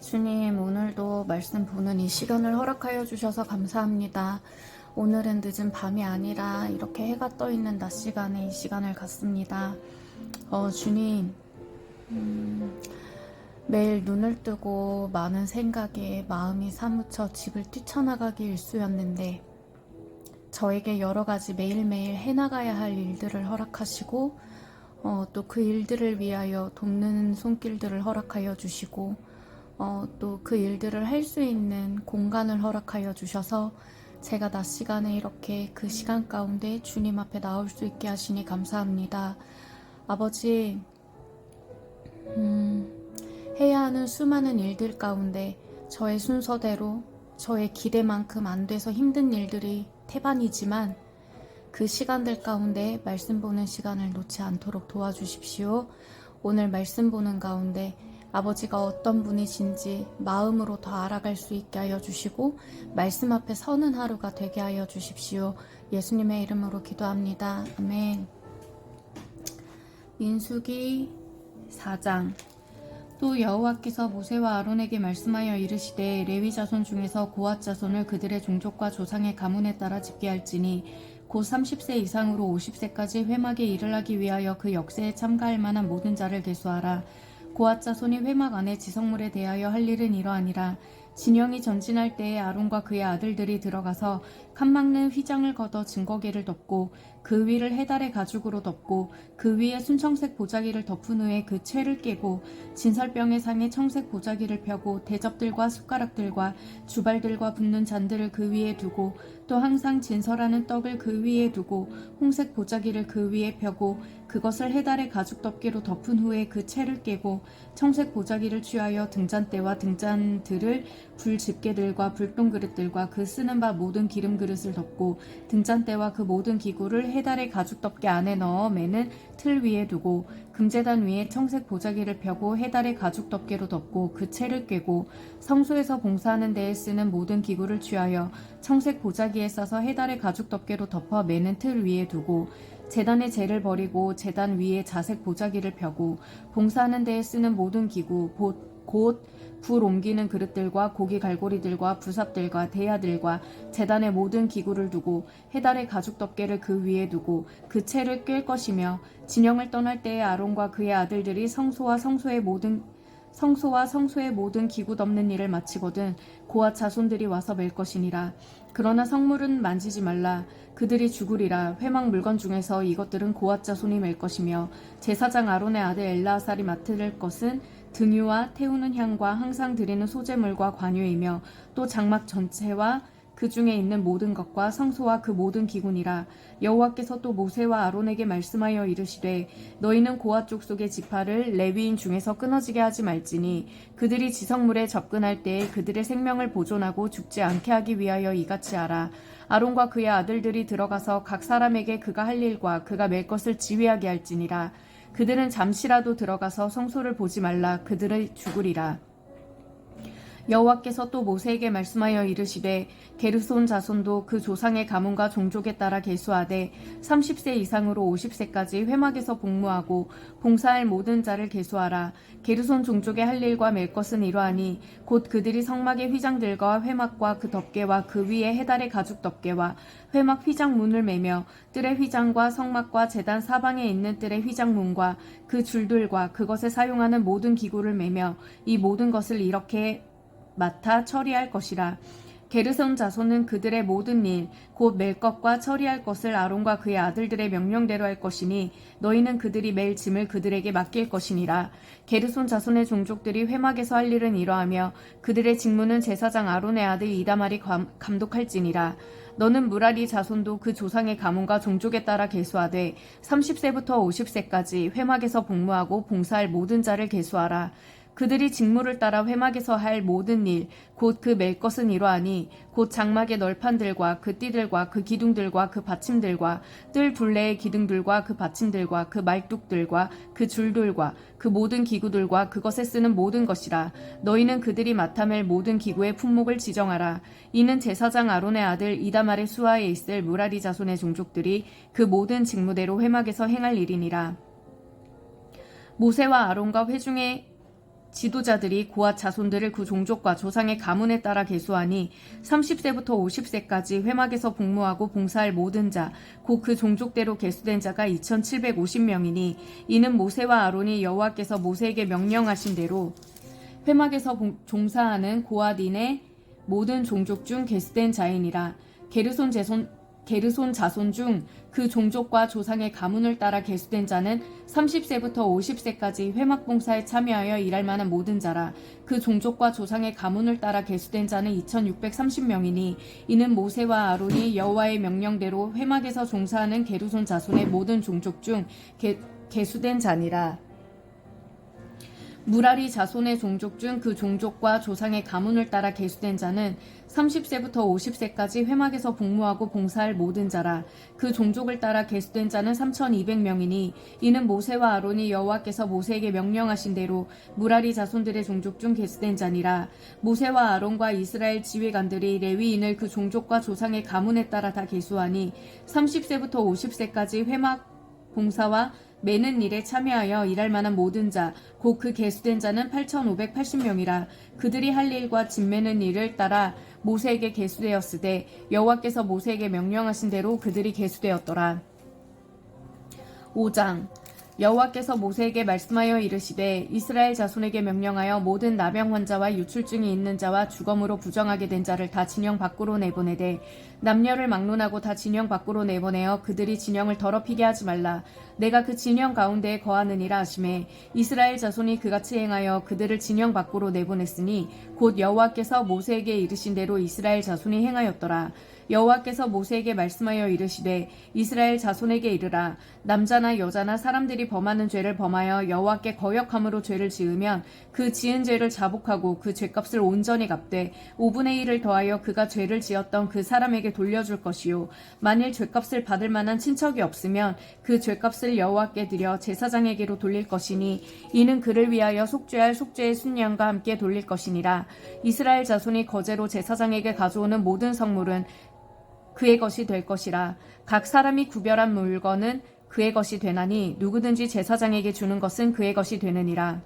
주님, 오늘도 말씀 보는 이 시간을 허락하여 주셔서 감사합니다. 오늘은 늦은 밤이 아니라 이렇게 해가 떠 있는 낮 시간에 이 시간을 갖습니다. 주님, 매일 눈을 뜨고 많은 생각에 마음이 사무쳐 집을 뛰쳐나가기 일쑤였는데 저에게 여러 가지 매일매일 해나가야 할 일들을 허락하시고 또 그 일들을 위하여 돕는 손길들을 허락하여 주시고 또 그 일들을 할 수 있는 공간을 허락하여 주셔서 제가 낮 시간에 이렇게 그 시간 가운데 주님 앞에 나올 수 있게 하시니 감사합니다. 아버지, 해야 하는 수많은 일들 가운데 저의 순서대로 저의 기대만큼 안 돼서 힘든 일들이 태반이지만 그 시간들 가운데 말씀 보는 시간을 놓지 않도록 도와주십시오. 오늘 말씀 보는 가운데 아버지가 어떤 분이신지 마음으로 더 알아갈 수 있게 하여 주시고 말씀 앞에 서는 하루가 되게 하여 주십시오. 예수님의 이름으로 기도합니다. 아멘. 민수기 4장. 또 여호와께서 모세와 아론에게 말씀하여 이르시되 레위 자손 중에서 고핫 자손을 그들의 종족과 조상의 가문에 따라 집계할지니 곧 30세 이상으로 50세까지 회막에 일을 하기 위하여 그 역사에 참가할 만한 모든 자를 계수하라. 고핫 자손이 회막 안에 지성물에 대하여 할 일은 이러하니라. 진영이 전진할 때에 아론과 그의 아들들이 들어가서 칸 막는 휘장을 걷어 증거계를 덮고 그 위를 해달의 가죽으로 덮고 그 위에 순청색 보자기를 덮은 후에 그 채를 깨고 진설병의 상에 청색 보자기를 펴고 대접들과 숟가락들과 주발들과 붓는 잔들을 그 위에 두고 또 항상 진설하는 떡을 그 위에 두고 홍색 보자기를 그 위에 펴고 그것을 해달의 가죽 덮개로 덮은 후에 그 채를 깨고 청색 보자기를 취하여 등잔대와 등잔들을 불 집게들과 불똥 그릇들과 그 쓰는 바 모든 기름 그릇을 덮고 등잔대와 그 모든 기구를 해달의 가죽 덮개 안에 넣어 매는 틀 위에 두고 금제단 위에 청색 보자기를 펴고 해달의 가죽 덮개로 덮고 그 채를 꿰고 성소에서 봉사하는 데에 쓰는 모든 기구를 취하여 청색 보자기에 싸서 해달의 가죽 덮개로 덮어 매는 틀 위에 두고 제단의 재를 버리고 제단 위에 자색 보자기를 펴고 봉사하는 데에 쓰는 모든 기구 곧 불 옮기는 그릇들과 고기 갈고리들과 부삽들과 대야들과 제단의 모든 기구를 두고 해달의 가죽 덮개를 그 위에 두고 그 채를 꿰 것이며 진영을 떠날 때에 아론과 그의 아들들이 성소와 성소의 모든 기구 덮는 일을 마치거든 고핫 자손들이 와서 맬 것이니라. 그러나 성물은 만지지 말라. 그들이 죽으리라. 회막 물건 중에서 이것들은 고핫 자손이 맬 것이며 제사장 아론의 아들 엘라아살이 맡을 것은 등유와 태우는 향과 항상 드리는 소제물과 관유이며 또 장막 전체와 그 중에 있는 모든 것과 성소와 그 모든 기구니라. 여호와께서 또 모세와 아론에게 말씀하여 이르시되 너희는 고핫 족속의 지파를 레위인 중에서 끊어지게 하지 말지니 그들이 지성물에 접근할 때에 그들의 생명을 보존하고 죽지 않게 하기 위하여 이같이 하라. 아론과 그의 아들들이 들어가서 각 사람에게 그가 할 일과 그가 맬 것을 지휘하게 할지니라. 그들은 잠시라도 들어가서 성소를 보지 말라. 그들의 죽으리라. 여호와께서 또 모세에게 말씀하여 이르시되 게르손 자손도 그 조상의 가문과 종족에 따라 계수하되 30세 이상으로 50세까지 회막에서 복무하고 봉사할 모든 자를 계수하라. 게르손 종족의 할 일과 맬 것은 이러하니 곧 그들이 성막의 휘장들과 회막과 그 덮개와 그 위에 해달의 가죽 덮개와 회막 휘장 문을 매며 뜰의 휘장과 성막과 제단 사방에 있는 뜰의 휘장 문과 그 줄들과 그것에 사용하는 모든 기구를 매며 이 모든 것을 이렇게 맡아 처리할 것이라. 게르손 자손은 그들의 모든 일 곧 맬 것과 처리할 것을 아론과 그의 아들들의 명령대로 할 것이니 너희는 그들이 맬 짐을 그들에게 맡길 것이니라. 게르손 자손의 종족들이 회막에서 할 일은 이러하며 그들의 직무는 제사장 아론의 아들 이다말이 감독할지니라. 너는 무라리 자손도 그 조상의 가문과 종족에 따라 계수하되 30세부터 50세까지 회막에서 복무하고 봉사할 모든 자를 계수하라. 그들이 직무를 따라 회막에서 할 모든 일, 곧 그 맬 것은 이러하니, 곧 장막의 널판들과 그 띠들과 그 기둥들과 그 받침들과 뜰 둘레의 기둥들과 그 받침들과 그 말뚝들과 그 줄들과 그 모든 기구들과 그것에 쓰는 모든 것이라. 너희는 그들이 맡아 맬 모든 기구의 품목을 지정하라. 이는 제사장 아론의 아들 이다말의 수하에 있을 무라리 자손의 종족들이 그 모든 직무대로 회막에서 행할 일이니라. 모세와 아론과 회중의 지도자들이 고앗 자손들을 그 종족과 조상의 가문에 따라 계수하니 30세부터 50세까지 회막에서 복무하고 봉사할 모든 자, 곧 그 종족대로 계수된 자가 2750명이니 이는 모세와 아론이 여호와께서 모세에게 명령하신 대로 회막에서 종사하는 고앗인의 모든 종족 중 계수된 자이니라. 게르손 자손 중 그 종족과 조상의 가문을 따라 계수된 자는 30세부터 50세까지 회막 봉사에 참여하여 일할 만한 모든 자라. 그 종족과 조상의 가문을 따라 계수된 자는 2630명이니 이는 모세와 아론이 여호와의 명령대로 회막에서 종사하는 게르손 자손의 모든 종족 중 계수된 자니라. 무라리 자손의 종족 중 그 종족과 조상의 가문을 따라 계수된 자는 30세부터 50세까지 회막에서 복무하고 봉사할 모든 자라. 그 종족을 따라 계수된 자는 3200명이니 이는 모세와 아론이 여호와께서 모세에게 명령하신 대로 무라리 자손들의 종족 중 계수된 자니라. 모세와 아론과 이스라엘 지휘관들이 레위인을 그 종족과 조상의 가문에 따라 다 계수하니 30세부터 50세까지 회막 봉사와 매는 일에 참여하여 일할 만한 모든 자, 곧 그 계수된 자는 8580명이라. 그들이 할 일과 짐 매는 일을 따라 모세에게 계수되었으되 여호와께서 모세에게 명령하신 대로 그들이 계수되었더라. 5장. 여호와께서 모세에게 말씀하여 이르시되 이스라엘 자손에게 명령하여 모든 나병 환자와 유출증이 있는 자와 주검으로 부정하게 된 자를 다 진영 밖으로 내보내되 남녀를 막론하고 다 진영 밖으로 내보내어 그들이 진영을 더럽히게 하지 말라. 내가 그 진영 가운데에 거하느니라 하시매 이스라엘 자손이 그같이 행하여 그들을 진영 밖으로 내보냈으니 곧 여호와께서 모세에게 이르신 대로 이스라엘 자손이 행하였더라. 여호와께서 모세에게 말씀하여 이르시되 이스라엘 자손에게 이르라. 남자나 여자나 사람들이 범하는 죄를 범하여 여호와께 거역함으로 죄를 지으면 그 지은 죄를 자복하고 그 죄값을 온전히 갚되 5분의 1을 더하여 그가 죄를 지었던 그 사람에게 돌려줄 것이요. 만일 죄값을 받을 만한 친척이 없으면 그 죄값을 여호와께 드려 제사장에게로 돌릴 것이니 이는 그를 위하여 속죄할 속죄의 순양과 함께 돌릴 것이니라. 이스라엘 자손이 거제로 제사장에게 가져오는 모든 성물은 그의 것이 될 것이라. 각 사람이 구별한 물건은 그의 것이 되나니 누구든지 제사장에게 주는 것은 그의 것이 되느니라.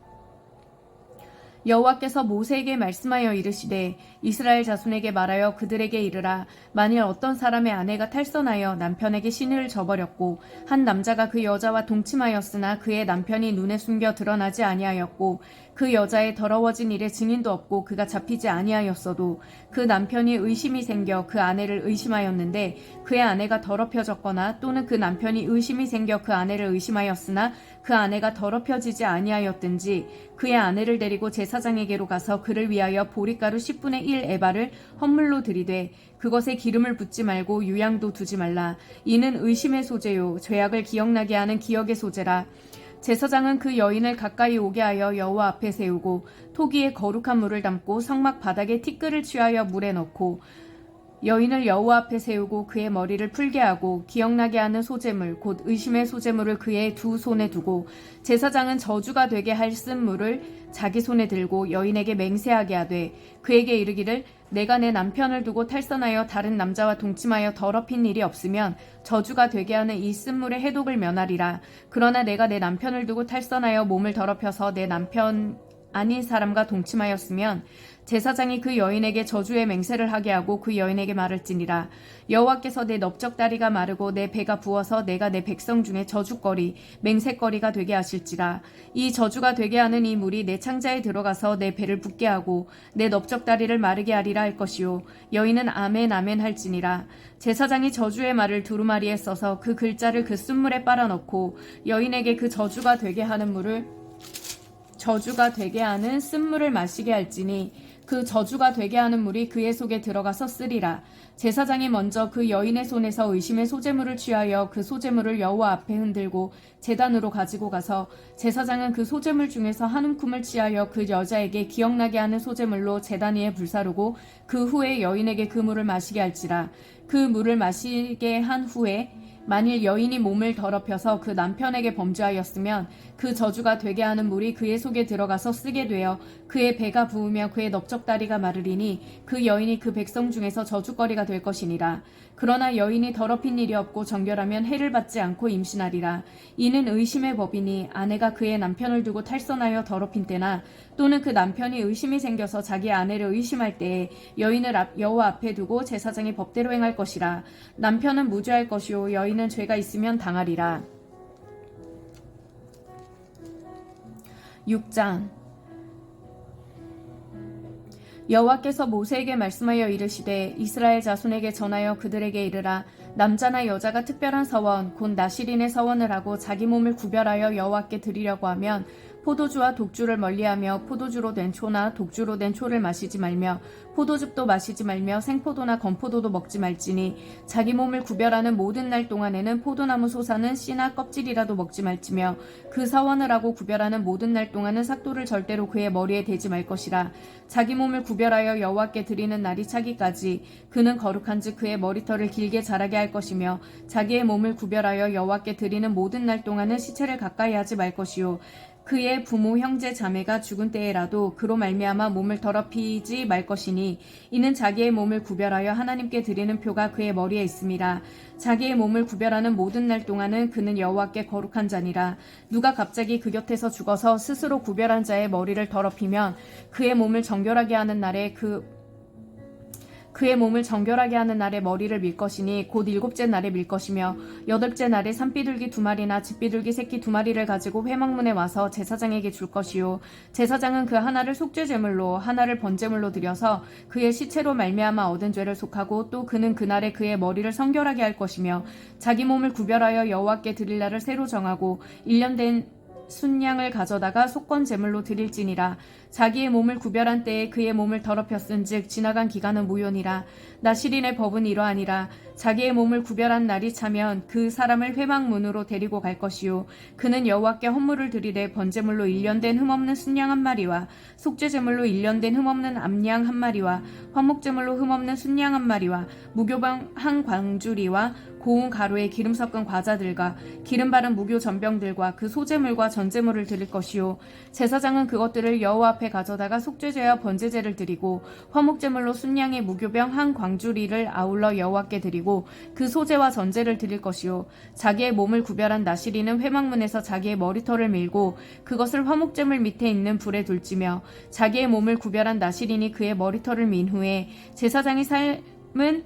여호와께서 모세에게 말씀하여 이르시되 이스라엘 자손에게 말하여 그들에게 이르라. 만일 어떤 사람의 아내가 탈선하여 남편에게 시누를 저버렸고 한 남자가 그 여자와 동침하였으나 그의 남편이 눈에 숨겨 드러나지 아니하였고 그 여자의 더러워진 일에 증인도 없고 그가 잡히지 아니하였어도 그 남편이 의심이 생겨 그 아내를 의심하였는데 그의 아내가 더럽혀졌거나 또는 그 남편이 의심이 생겨 그 아내를 의심하였으나 그 아내가 더럽혀지지 아니하였든지 그의 아내를 데리고 제사장에게로 가서 그를 위하여 보리가루 10분의 1 에바를 헌물로 드리되 그것에 기름을 붓지 말고 유향도 두지 말라. 이는 의심의 소재요 죄악을 기억나게 하는 기억의 소재라. 제사장은 그 여인을 가까이 오게 하여 여호와 앞에 세우고 토기에 거룩한 물을 담고 성막 바닥에 티끌을 취하여 물에 넣고 여인을 여호와 앞에 세우고 그의 머리를 풀게 하고 기억나게 하는 소재물 곧 의심의 소재물을 그의 두 손에 두고 제사장은 저주가 되게 할 쓴물을 자기 손에 들고 여인에게 맹세하게 하되 그에게 이르기를 내가 내 남편을 두고 탈선하여 다른 남자와 동침하여 더럽힌 일이 없으면 저주가 되게 하는 이 쓴물의 해독을 면하리라. 그러나 내가 내 남편을 두고 탈선하여 몸을 더럽혀서 내 남편 아닌 사람과 동침하였으면 제사장이 그 여인에게 저주의 맹세를 하게 하고 그 여인에게 말할지니라. 여호와께서 내 넓적다리가 마르고 내 배가 부어서 내가 내 백성 중에 저주거리 맹세거리가 되게 하실지라. 이 저주가 되게 하는 이 물이 내 창자에 들어가서 내 배를 붓게 하고 내 넓적다리를 마르게 하리라 할 것이요. 여인은 아멘 아멘 할지니라. 제사장이 저주의 말을 두루마리에 써서 그 글자를 그 쓴물에 빨아넣고 여인에게 그 저주가 되게 하는 쓴물을 마시게 할지니 그 저주가 되게 하는 물이 그의 속에 들어가서 쓰리라. 제사장이 먼저 그 여인의 손에서 의심의 소재물을 취하여 그 소재물을 여호와 앞에 흔들고 제단으로 가지고 가서 제사장은 그 소재물 중에서 한 움큼을 취하여 그 여자에게 기억나게 하는 소재물로 제단 위에 불사르고 그 후에 여인에게 그 물을 마시게 할지라. 그 물을 마시게 한 후에 만일 여인이 몸을 더럽혀서 그 남편에게 범죄하였으면 그 저주가 되게 하는 물이 그의 속에 들어가서 쓰게 되어 그의 배가 부으며 그의 넓적다리가 마르리니 그 여인이 그 백성 중에서 저주거리가 될 것이니라. 그러나 여인이 더럽힌 일이 없고 정결하면 해를 받지 않고 임신하리라. 이는 의심의 법이니 아내가 그의 남편을 두고 탈선하여 더럽힌 때나 또는 그 남편이 의심이 생겨서 자기 아내를 의심할 때에 여인을 여호와 앞에 두고 제사장이 법대로 행할 것이라. 남편은 무죄할 것이요 여인은 죄가 있으면 당하리라. 6장. 여호와께서 모세에게 말씀하여 이르시되 이스라엘 자손에게 전하여 그들에게 이르라. 남자나 여자가 특별한 서원 곧 나실인의 서원을 하고 자기 몸을 구별하여 여호와께 드리려고 하면 포도주와 독주를 멀리하며 포도주로 된 초나 독주로 된 초를 마시지 말며 포도즙도 마시지 말며 생포도나 건포도도 먹지 말지니 자기 몸을 구별하는 모든 날 동안에는 포도나무 솟아는 씨나 껍질이라도 먹지 말지며 그 서원을 하고 구별하는 모든 날 동안은 삭도를 절대로 그의 머리에 대지 말 것이라. 자기 몸을 구별하여 여호와께 드리는 날이 차기까지 그는 거룩한즉 그의 머리털을 길게 자라게 할 것이며 자기의 몸을 구별하여 여호와께 드리는 모든 날 동안은 시체를 가까이 하지 말 것이요 그의 부모 형제 자매가 죽은 때에라도 그로 말미암아 몸을 더럽히지 말 것이니 이는 자기의 몸을 구별하여 하나님께 드리는 표가 그의 머리에 있음이라. 자기의 몸을 구별하는 모든 날 동안은 그는 여호와께 거룩한 자니라. 누가 갑자기 그 곁에서 죽어서 스스로 구별한 자의 머리를 더럽히면 그의 몸을 정결하게 하는 날에 그의 몸을 정결하게 하는 날에 머리를 밀 것이니 곧 7째 날에 밀 것이며 8째 날에 산비둘기 2마리나 집비둘기 새끼 2마리를 가지고 회막문에 와서 제사장에게 줄 것이요 제사장은 그 하나를 속죄제물로 하나를 번제물로 드려서 그의 시체로 말미암아 얻은 죄를 속하고 또 그는 그날에 그의 머리를 성결하게 할 것이며 자기 몸을 구별하여 여호와께 드릴 날을 새로 정하고 1년 된 순양을 가져다가 속건 제물로 드릴지니라. 자기의 몸을 구별한 때에 그의 몸을 더럽혔은즉 지나간 기간은 무효니라. 나실인의 법은 이러하니라. 자기의 몸을 구별한 날이 차면 그 사람을 회막문으로 데리고 갈 것이요 그는 여호와께 헌물을 드리되 번제물로 1년 된 흠없는 순양 1마리와 속죄제물로 1년 된 흠없는 암양 1마리와 화목제물로 흠없는 순양 1마리와 무교병 한 광주리와 고운 가루에 기름 섞은 과자들과 기름 바른 무교 전병들과 그 소제물과 전제물을 드릴 것이요 제사장은 그것들을 여호와 앞에 가져다가 속죄제와 번제제를 드리고 화목제물로 순양의 무교병 한 광주리를 아울러 여호와께 드리고 그 소제와 전제를 드릴 것이요 자기의 몸을 구별한 나실인은 회막문에서 자기의 머리털을 밀고 그것을 화목제물 밑에 있는 불에 둘지며 자기의 몸을 구별한 나실인이 그의 머리털을 민 후에 제사장이 삶은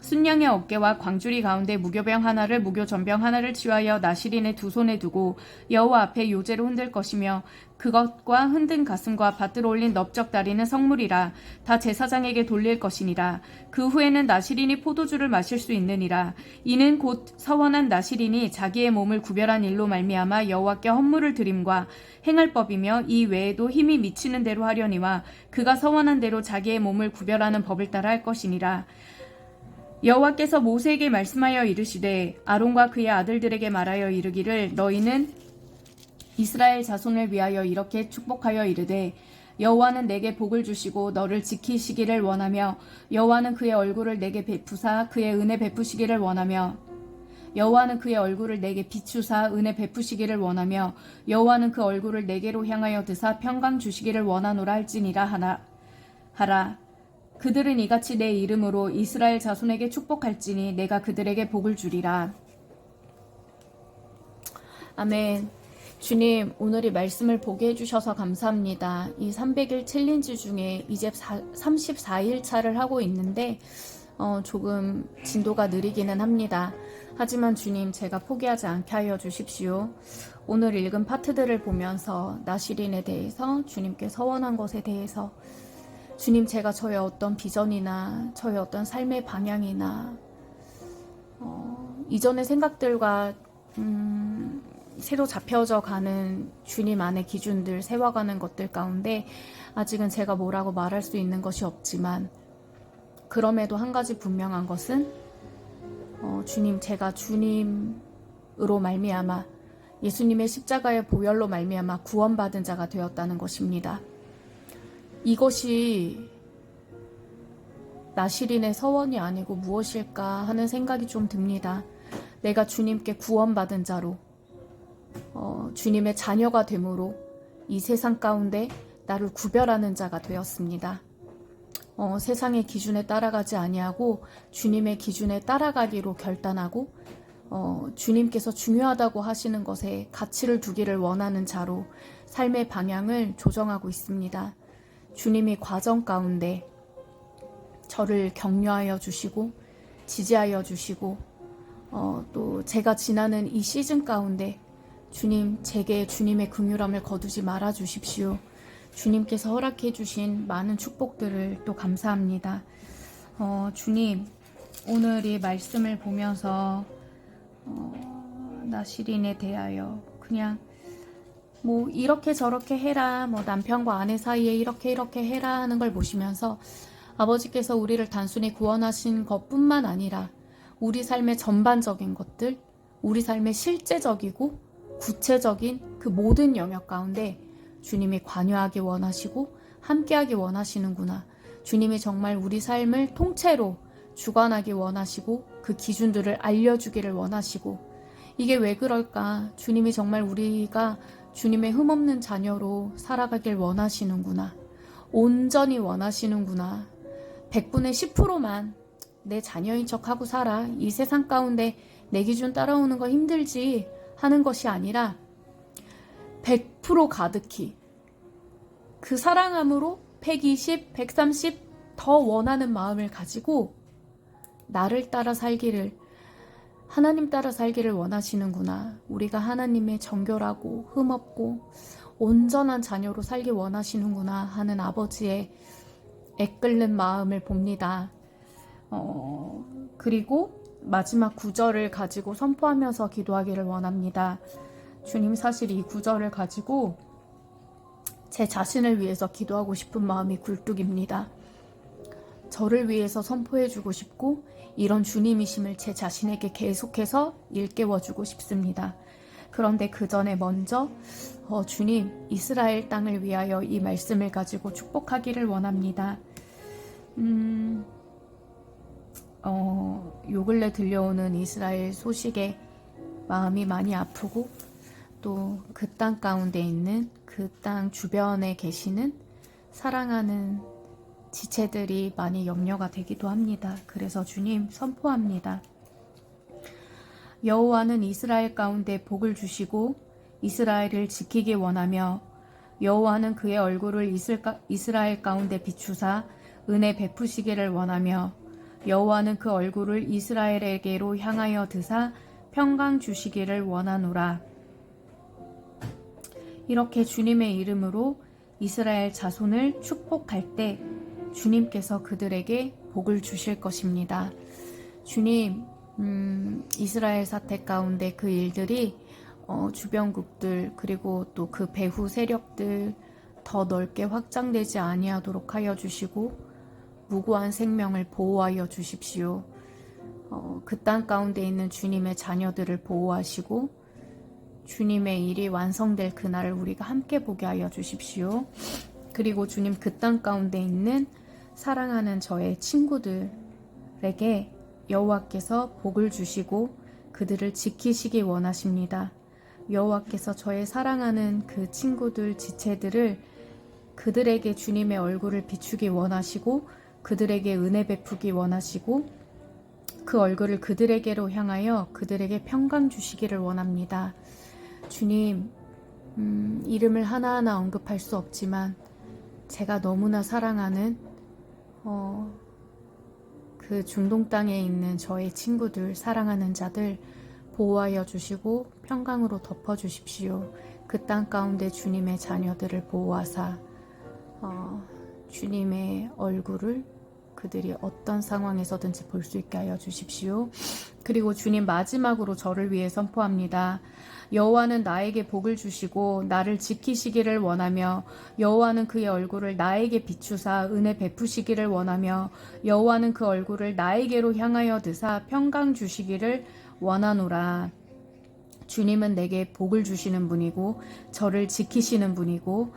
순양의 어깨와 광주리 가운데 무교병 하나를 무교전병 하나를 취하여 나실인의 두 손에 두고 여호와 앞에 요제로 흔들 것이며 그것과 흔든 가슴과 밭으로 올린 넓적 다리는 성물이라 다 제사장에게 돌릴 것이니라. 그 후에는 나실인이 포도주를 마실 수 있느니라. 이는 곧 서원한 나실인이 자기의 몸을 구별한 일로 말미암아 여호와께 헌물을 드림과 행할 법이며 이 외에도 힘이 미치는 대로 하려니와 그가 서원한 대로 자기의 몸을 구별하는 법을 따라 할 것이니라. 여호와께서 모세에게 말씀하여 이르시되 아론과 그의 아들들에게 말하여 이르기를 너희는 이스라엘 자손을 위하여 이렇게 축복하여 이르되 여호와는 내게 복을 주시고 너를 지키시기를 원하며 여호와는 그의 얼굴을 내게 베푸사 그의 은혜 베푸시기를 원하며 여호와는 그의 얼굴을 내게 비추사 은혜 베푸시기를 원하며 여호와는 그 얼굴을 내게로 향하여 드사 평강 주시기를 원하노라 할지니라 하라. 그들은 이같이 내 이름으로 이스라엘 자손에게 축복할지니 내가 그들에게 복을 주리라. 아멘. 주님, 오늘 이 말씀을 보게 해주셔서 감사합니다. 이 300일 챌린지 중에 이제 34일 차를 하고 있는데 조금 진도가 느리기는 합니다. 하지만 주님, 제가 포기하지 않게 하여 주십시오. 오늘 읽은 파트들을 보면서 나실인에 대해서 주님께 서원한 것에 대해서 주님, 제가 저의 어떤 비전이나 저의 어떤 삶의 방향이나 이전의 생각들과 새로 잡혀져 가는 주님 안의 기준들, 세워가는 것들 가운데 아직은 제가 뭐라고 말할 수 있는 것이 없지만 그럼에도 한 가지 분명한 것은 주님, 제가 주님으로 말미암아 예수님의 십자가의 보혈로 말미암아 구원받은 자가 되었다는 것입니다. 이것이 나실인의 서원이 아니고 무엇일까 하는 생각이 좀 듭니다. 내가 주님께 구원받은 자로 주님의 자녀가 되므로 이 세상 가운데 나를 구별하는 자가 되었습니다. 세상의 기준에 따라가지 아니하고 주님의 기준에 따라가기로 결단하고 주님께서 중요하다고 하시는 것에 가치를 두기를 원하는 자로 삶의 방향을 조정하고 있습니다. 주님이 과정 가운데 저를 격려하여 주시고 지지하여 주시고 또 제가 지나는 이 시즌 가운데 주님, 제게 주님의 긍휼함을 거두지 말아 주십시오. 주님께서 허락해 주신 많은 축복들을 또 감사합니다. 주님, 오늘 이 말씀을 보면서 나시린에 대하여 그냥 뭐 이렇게 저렇게 해라, 뭐 남편과 아내 사이에 이렇게 해라 하는 걸 보시면서 아버지께서 우리를 단순히 구원하신 것뿐만 아니라 우리 삶의 전반적인 것들, 우리 삶의 실제적이고 구체적인 그 모든 영역 가운데 주님이 관여하기 원하시고 함께하기 원하시는구나. 주님이 정말 우리 삶을 통째로 주관하기 원하시고 그 기준들을 알려주기를 원하시고, 이게 왜 그럴까? 주님이 정말 우리가 주님의 흠없는 자녀로 살아가길 원하시는구나. 온전히 원하시는구나. 100분의 10%만 내 자녀인 척하고 살아. 이 세상 가운데 내 기준 따라오는 거 힘들지 하는 것이 아니라 100% 가득히 그 사랑함으로 120, 130 더 원하는 마음을 가지고 나를 따라 살기를, 하나님 따라 살기를 원하시는구나. 우리가 하나님의 정결하고 흠없고 온전한 자녀로 살기 원하시는구나 하는 아버지의 애끓는 마음을 봅니다. 그리고 마지막 구절을 가지고 선포하면서 기도하기를 원합니다. 주님, 사실 이 구절을 가지고 제 자신을 위해서 기도하고 싶은 마음이 굴뚝입니다. 저를 위해서 선포해주고 싶고 이런 주님이심을 제 자신에게 계속해서 일깨워주고 싶습니다. 그런데 그 전에 먼저 주님, 이스라엘 땅을 위하여 이 말씀을 가지고 축복하기를 원합니다. 요 근래 들려오는 이스라엘 소식에 마음이 많이 아프고 또 그 땅 가운데 있는 그 땅 주변에 계시는 사랑하는 지체들이 많이 염려가 되기도 합니다. 그래서 주님, 선포합니다. 여호와는 이스라엘 가운데 복을 주시고 이스라엘을 지키기 원하며, 여호와는 그의 얼굴을 이스라엘 가운데 비추사 은혜 베푸시기를 원하며, 여호와는 그 얼굴을 이스라엘에게로 향하여 드사 평강 주시기를 원하노라. 이렇게 주님의 이름으로 이스라엘 자손을 축복할 때 주님께서 그들에게 복을 주실 것입니다. 주님, 이스라엘 사태 가운데 그 일들이 주변국들 그리고 또 그 배후 세력들 더 넓게 확장되지 아니하도록 하여 주시고 무고한 생명을 보호하여 주십시오. 그 땅 가운데 있는 주님의 자녀들을 보호하시고 주님의 일이 완성될 그날을 우리가 함께 보게 하여 주십시오. 그리고 주님, 그 땅 가운데 있는 사랑하는 저의 친구들에게 여호와께서 복을 주시고 그들을 지키시기 원하십니다. 여호와께서 저의 사랑하는 그 친구들, 지체들을 그들에게 주님의 얼굴을 비추기 원하시고 그들에게 은혜 베푸기 원하시고 그 얼굴을 그들에게로 향하여 그들에게 평강 주시기를 원합니다. 주님, 이름을 하나하나 언급할 수 없지만 제가 너무나 사랑하는 그 중동 땅에 있는 저의 친구들, 사랑하는 자들 보호하여 주시고 평강으로 덮어 주십시오. 그 땅 가운데 주님의 자녀들을 보호하사 주님의 얼굴을 그들이 어떤 상황에서든지 볼 수 있게 하여 주십시오. 그리고 주님, 마지막으로 저를 위해 선포합니다. 여호와는 나에게 복을 주시고 나를 지키시기를 원하며, 여호와는 그의 얼굴을 나에게 비추사 은혜 베푸시기를 원하며, 여호와는 그 얼굴을 나에게로 향하여 드사 평강 주시기를 원하노라. 주님은 내게 복을 주시는 분이고 저를 지키시는 분이고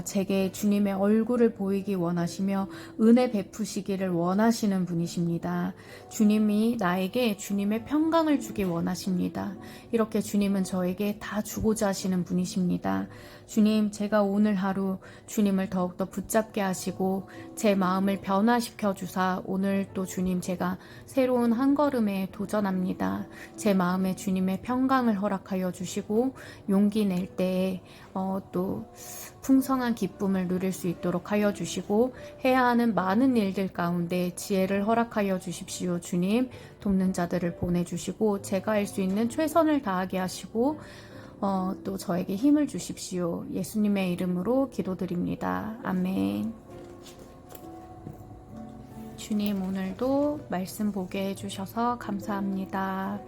제게 주님의 얼굴을 보이기 원하시며 은혜 베푸시기를 원하시는 분이십니다. 주님이 나에게 주님의 평강을 주기 원하십니다. 이렇게 주님은 저에게 다 주고자 하시는 분이십니다. 주님, 제가 오늘 하루 주님을 더욱더 붙잡게 하시고 제 마음을 변화시켜 주사 오늘 또 주님 제가 새로운 한 걸음에 도전합니다. 제 마음에 주님의 평강을 허락하여 주시고 용기 낼 때에 또 풍성한 기쁨을 누릴 수 있도록 하여 주시고 해야 하는 많은 일들 가운데 지혜를 허락하여 주십시오. 주님, 돕는 자들을 보내주시고 제가 할 수 있는 최선을 다하게 하시고 또 저에게 힘을 주십시오. 예수님의 이름으로 기도드립니다. 아멘. 주님, 오늘도 말씀 보게 해주셔서 감사합니다.